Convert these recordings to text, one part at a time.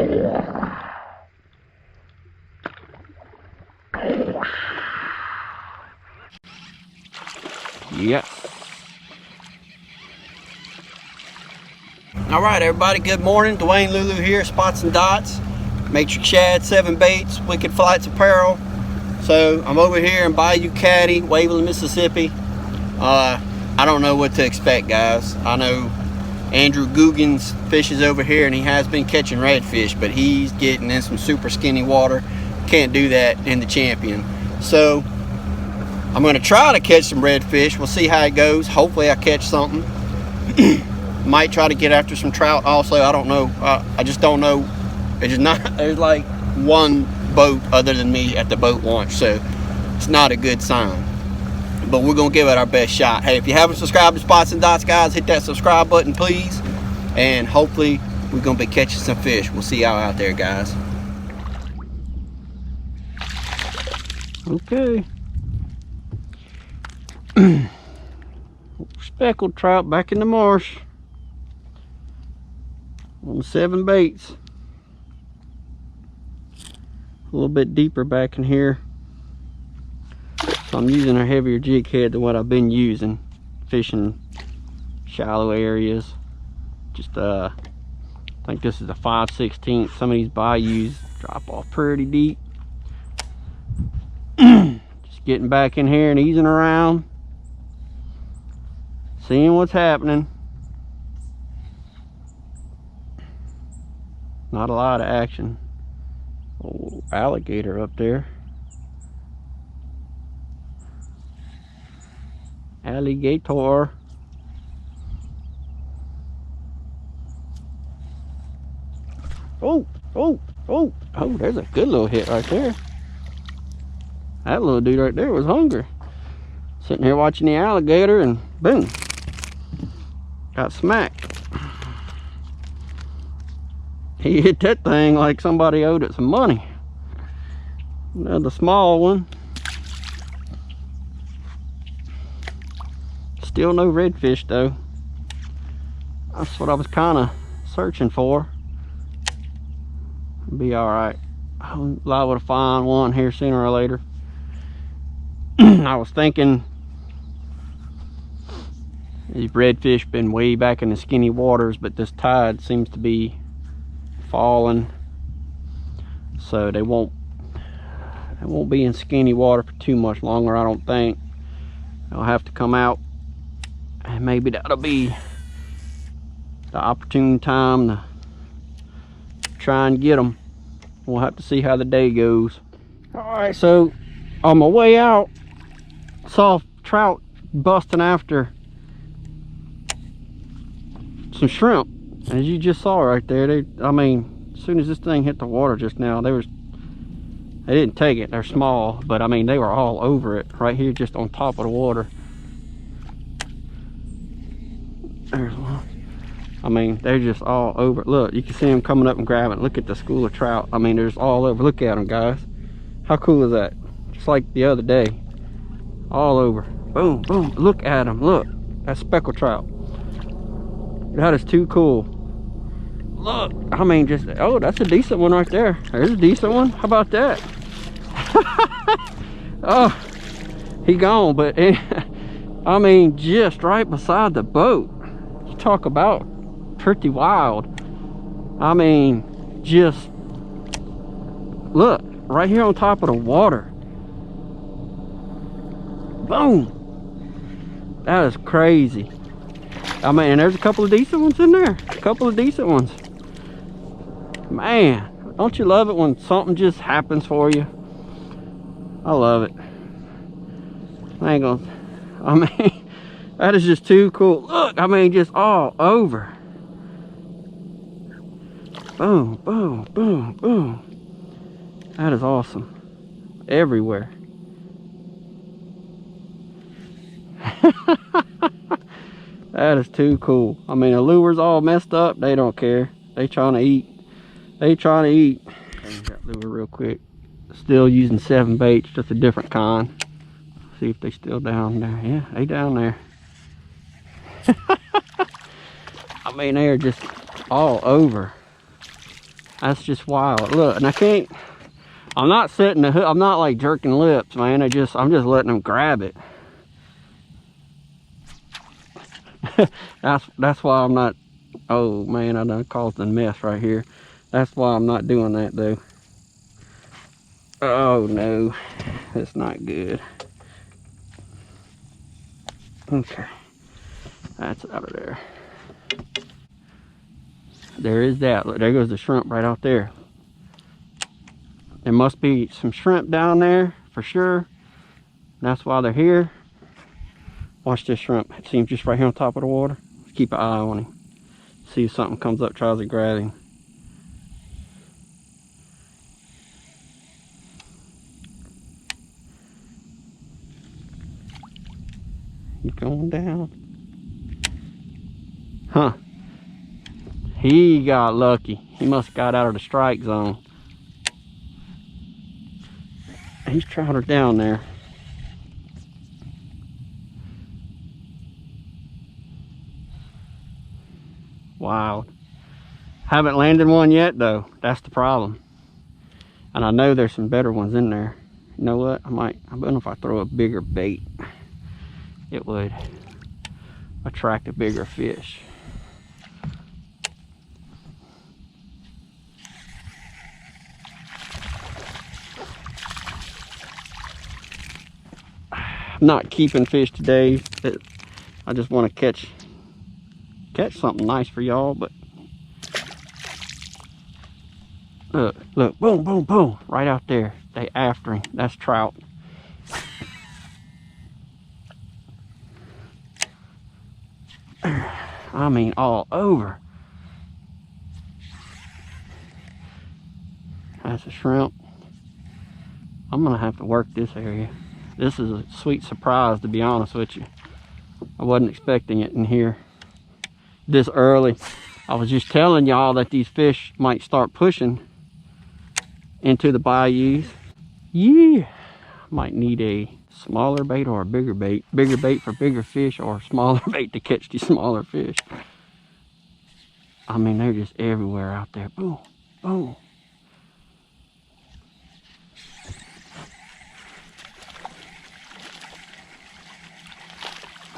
Yeah. All right, everybody. Good morning. Dwayne Lulu here. Spots and Dots. Matrix Shad, 7 baits. Wicked Flights Apparel. So I'm over here in Bayou, Caddy, Waverly, Mississippi. I don't know what to expect, guys. I know Andrew Guggen's fishes over here, and he has been catching redfish, but he's getting in some super skinny water. Can't do that in the Champion. So I'm going to try to catch some redfish. We'll see how it goes. Hopefully I catch something. Might try to get after some trout also. I don't know. I just don't know. It's just not, there's like one boat other than me at the boat launch, so it's not a good sign. But we're gonna give it our best shot. Hey, if you haven't subscribed to Spots and Dots, guys, hit that subscribe button, please. And hopefully we're gonna be catching some fish. We'll see y'all out there, guys. Okay. Speckled trout back in the marsh on 7 baits. A little bit deeper back in here, so I'm using a heavier jig head than what I've been using fishing shallow areas. Just I think this is a 5/16. Some of these bayous drop off pretty deep. Just getting back in here and easing around, seeing what's happening. Not a lot of action. Oh, alligator up there. Alligator. Oh, there's a good little hit right there. That little dude right there was hungry. Sitting here watching the alligator and boom, got smacked. He hit that thing like somebody owed it some money. Another small one. Still no redfish though. That's what I was kind of searching for. Be all right. I'm liable to find one here sooner or later. I was thinking these redfish been way back in the skinny waters, but this tide seems to be falling, so they won't be in skinny water for too much longer. I don't think they'll have to come out, and maybe that'll be the opportune time to try and get them. We'll have to see how the day goes. All right, so on my way out, saw trout busting after some shrimp. As you just saw right there, I mean, as soon as this thing hit the water just now, they didn't take it. They're small, but I mean, they were all over it right here, just on top of the water. There's one. I mean, they're just all over it. Look, you can see them coming up and grabbing. Look at the school of trout. I mean, they're just all over. Look at them, guys. How cool is that? Just like the other day. All over. Boom, boom. Look at them. Look, that's speckled trout. That is too cool. Look, I mean, just, oh, that's a decent one right there. There's a decent one. How about that? Oh, he gone, but I mean, just right beside the boat. You talk about pretty wild. I mean, just look, right here on top of the water. Boom. That is crazy. I mean, and there's a couple of decent ones in there. A couple of decent ones. Man, don't you love it when something just happens for you? I love it. I ain't gonna, I mean, that is just too cool. Look, I mean, just all over. Boom, boom, boom, boom. That is awesome. Everywhere. That is too cool. I mean, the lure's all messed up. They don't care. They trying to eat. They trying to eat. Change that lure real quick. Still using 7 baits, just a different kind. See if they still down there. Yeah, they down there. I mean, they're just all over. That's just wild. Look, and I can't, I'm not setting the hook, I'm not like jerking lips, man. I'm just letting them grab it. That's why I'm not, oh man, I done caused a mess right here. That's why I'm not doing that though. Oh no, that's not good. Okay, that's out of there. There is that. Look, there goes the shrimp right out there. There must be some shrimp down there for sure. That's why they're here. Watch this shrimp. It seems just right here on top of the water. Let's keep an eye on him. See if something comes up, tries to grab him. He's going down. Huh. He got lucky. He must have got out of the strike zone. He's trouted down there. Wow. Haven't landed one yet though. That's the problem. And I know there's some better ones in there. You know what? I bet if I throw a bigger bait, it would attract a bigger fish. I'm not keeping fish today. I just want to catch something nice for y'all, but look, boom, boom, boom, right out there. They after him. That's trout. I mean, all over. That's a shrimp. I'm gonna have to work this area. This is a sweet surprise, to be honest with you. I wasn't expecting it in here this early. I was just telling y'all that these fish might start pushing into the bayous. Yeah, might need a smaller bait or a bigger bait. Bigger bait for bigger fish, or smaller bait to catch the smaller fish. I mean, they're just everywhere out there. Boom, boom.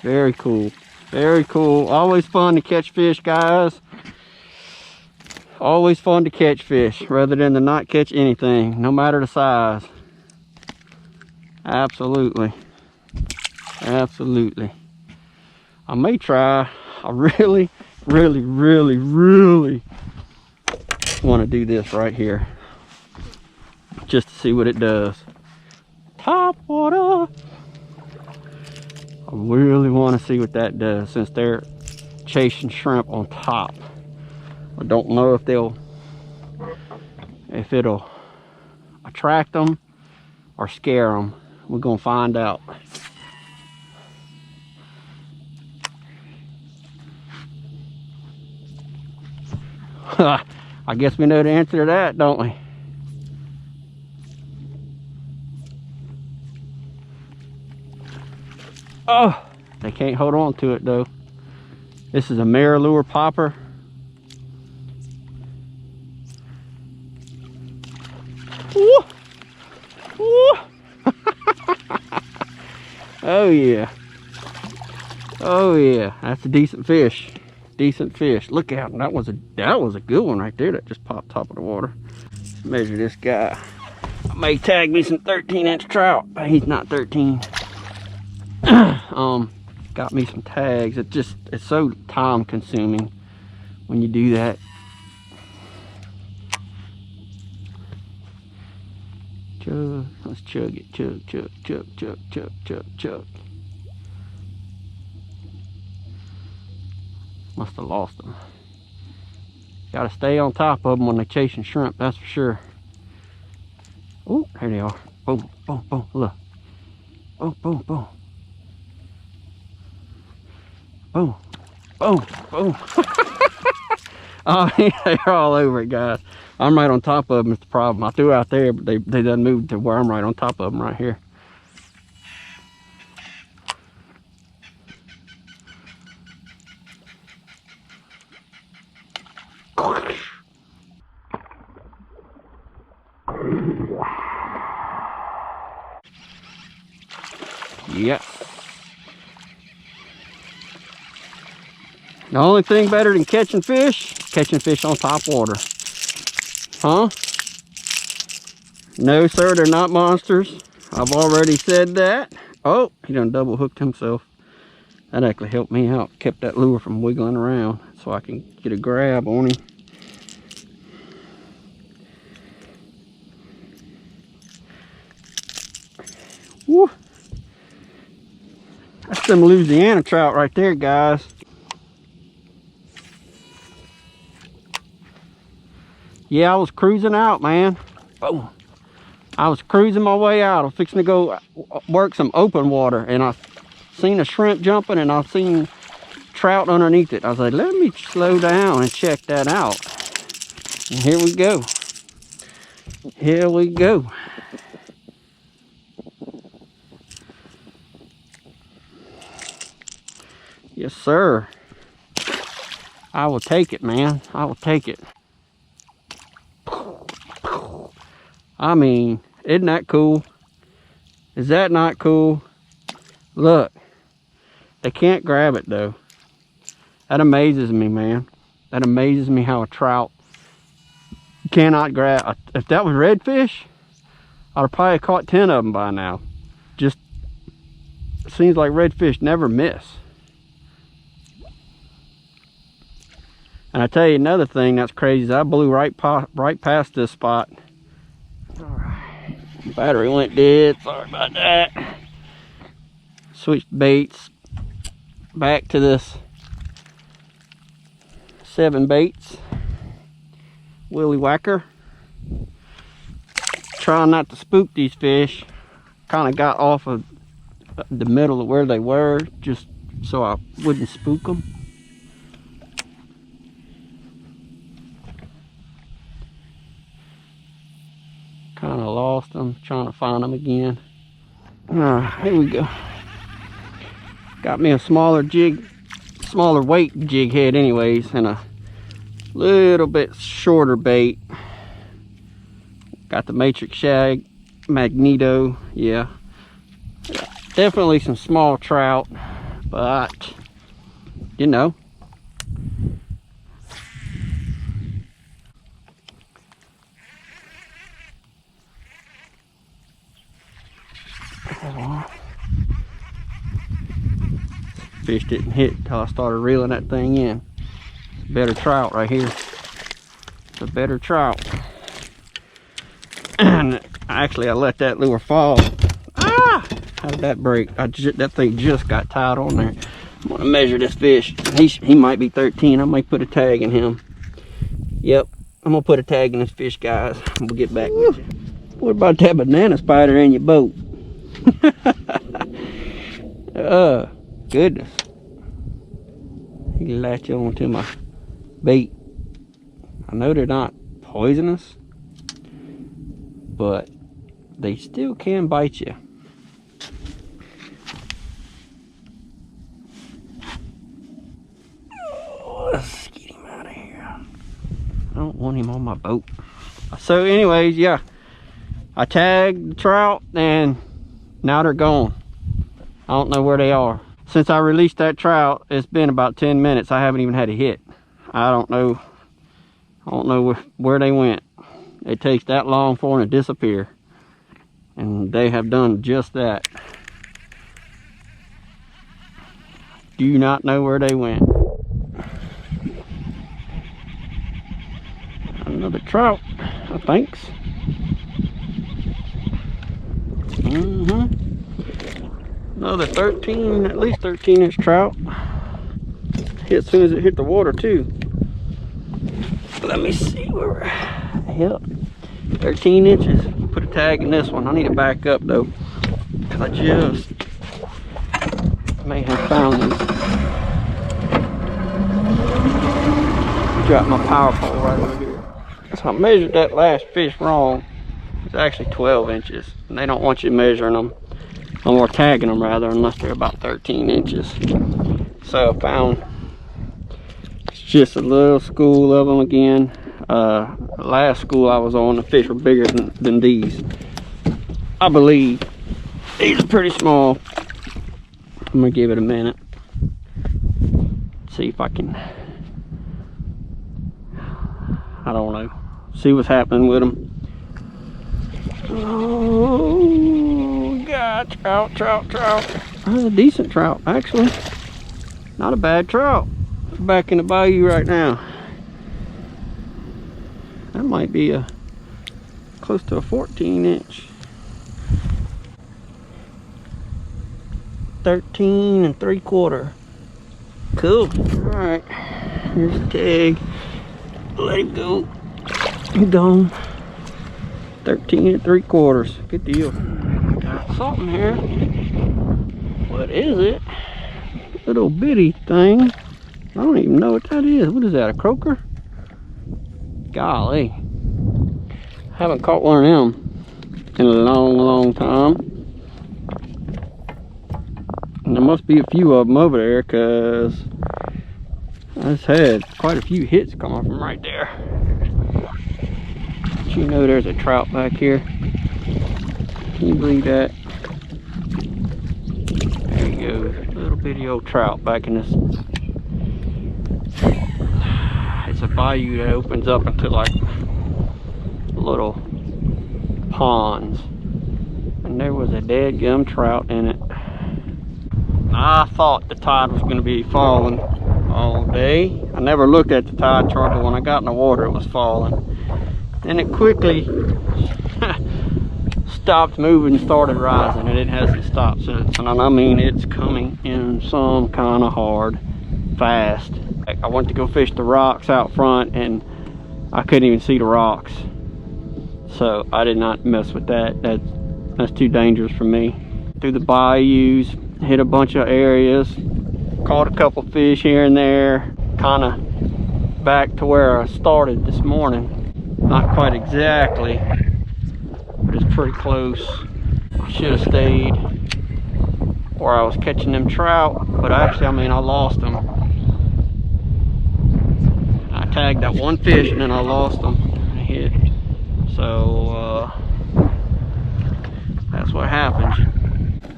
Very cool. Very cool. Always fun to catch fish, guys. Always fun to catch fish rather than to not catch anything, no matter the size. Absolutely. Absolutely. I may try. I really want to do this right here. Just to see what it does. TopWater. I really want to see what that does, since they're chasing shrimp on top. I don't know if it'll attract them or scare them. We're gonna find out. I guess we know the answer to that, don't we? Oh, they can't hold on to it though. This is a mirror lure popper. Woo! Woo! Oh yeah. Oh yeah, that's a decent fish. Decent fish. Look out, that was a good one right there that just popped top of the water. Let's measure this guy. I may tag me some 13-inch trout. He's not 13. Got me some tags. It's so time consuming when you do that. Chug. Let's chug it. Chug, chug, chug, chug, chug, chug, chug. Must have lost them. Gotta stay on top of them when they're chasing shrimp, that's for sure. Oh, there they are. Boom, boom, boom, look. Boom, boom, boom. Boom, boom, boom. Oh, they're all over it, guys. I'm right on top of them is the problem. I threw out there, but they done moved to where I'm right on top of them right here. The only thing better than catching fish on top water. Huh? No, sir, they're not monsters. I've already said that. Oh, he done double hooked himself. That actually helped me out. Kept that lure from wiggling around so I can get a grab on him. Woo. That's some Louisiana trout right there, guys. Yeah, I was cruising out, man. Boom. I was cruising my way out. I was fixing to go work some open water, and I seen a shrimp jumping, and I seen trout underneath it. I was like, let me slow down and check that out. And here we go. Here we go. Yes, sir. I will take it, man. I will take it. I mean, isn't that cool? Is that not cool? Look. They can't grab it, though. That amazes me, man. That amazes me how a trout cannot grab. If that was redfish, I'd have probably caught 10 of them by now. Just seems like redfish never miss. And I tell you another thing that's crazy is I blew right past this spot. All right, battery went dead. Sorry about that. Switched baits back to this 7 baits. Willy Wacker. Trying not to spook these fish. Kind of got off of the middle of where they were just so I wouldn't spook them. Kind of lost them, trying to find them again. Here we go. Got me a smaller weight jig head anyways, and a little bit shorter bait. Got the Matrix Shad Magneto. Yeah, definitely some small trout, but you know. Fish didn't hit until I started reeling that thing in. It's a better trout right here. It's a better trout. And actually I let that lure fall. Ah! How did that break? That thing just got tied on there. I'm gonna measure this fish. He might be 13. I might put a tag in him. Yep, I'm gonna put a tag in this fish, guys. We'll get back with you. What about that banana spider in your boat? Goodness. He latch onto my bait. I know they're not poisonous, but they still can bite you. Oh, let's get him out of here. I don't want him on my boat. So anyways, yeah, I tagged the trout and now they're gone. I don't know where they are. Since I released that trout, it's been about 10 minutes. I haven't even had a hit. I don't know where they went. It takes that long for them to disappear. And they have done just that. Do not know where they went. Another trout, I think. Another 13, at least 13-inch trout. Hit as soon as it hit the water too. Let me see where we're at. Yep, 13 inches. Put a tag in this one. I need to back up though, because I just may have found these. Dropped my power pole right over here. So I measured that last fish wrong. It's actually 12 inches. And they don't want you measuring them, or tagging them rather, unless they're about 13 inches. So I found just a little school of them again. Last school I was on, the fish were bigger than these. I believe these are pretty small. I'm gonna give it a minute. See if I can, I don't know, see what's happening with them. Oh God, trout, trout, trout. That's a decent trout, actually. Not a bad trout. Back in the bayou right now. That might be a close to a 14-inch. 13 3/4. Cool. All right, here's the tag. Let him go. He's gone. 13 3/4. Good deal. Got something here. What is it? Little bitty thing. I don't even know what that is. What is that, a croaker? Golly. Haven't caught one of them in a long time. And there must be a few of them over there, because I just had quite a few hits come off them right there. But you know there's a trout back here. Can you believe that? There you go. Little bitty old trout back in this. It's a bayou that opens up into like little ponds. And there was a dead gum trout in it. I thought the tide was going to be falling all day. I never looked at the tide chart, but when I got in the water it was falling. Then it quickly stopped moving and started rising, and it hasn't stopped since. And I mean, it's coming in some kind of hard, fast. I went to go fish the rocks out front and I couldn't even see the rocks. So I did not mess with that. That's too dangerous for me. Through the bayous, hit a bunch of areas, caught a couple fish here and there, kind of back to where I started this morning. Not quite exactly, but it's pretty close. I should have stayed where I was catching them trout, but actually, I mean, I lost them. I tagged that one fish and then I lost them. I hit. So that's what happens.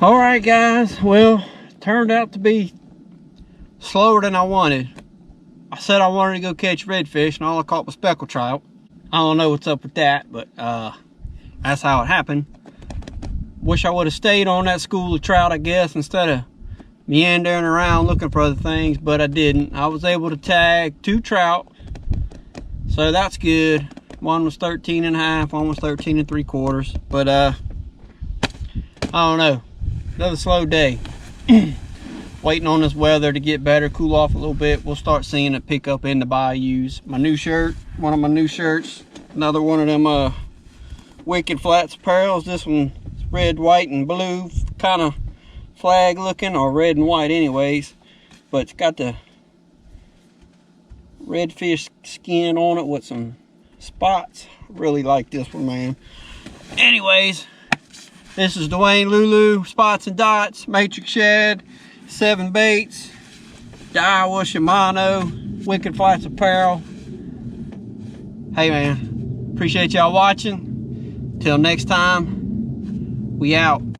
All right, guys. Well, it turned out to be slower than I wanted. I said I wanted to go catch redfish, and all I caught was speckled trout. I don't know what's up with that, but that's how it happened. Wish I would have stayed on that school of trout, I guess, instead of meandering around looking for other things, but I didn't. I was able to tag 2 trout, so that's good. One was 13 and a half, one was 13 3/4, but I don't know. Another slow day. Waiting on this weather to get better, cool off a little bit. We'll start seeing it pick up in the bayous. My new shirt, one of my new shirts, another one of them Wicked Flats apparels. This one is red, white, and blue, kind of flag looking, or red and white anyways, but it's got the redfish skin on it with some spots. Really like this one, man. Anyways, this is Dwayne Lulu, Spots and Dots, Matrix Shad, 7 baits, Iowa Shimano, Wicked Flats apparel. Hey man, appreciate y'all watching. Till next time, we out.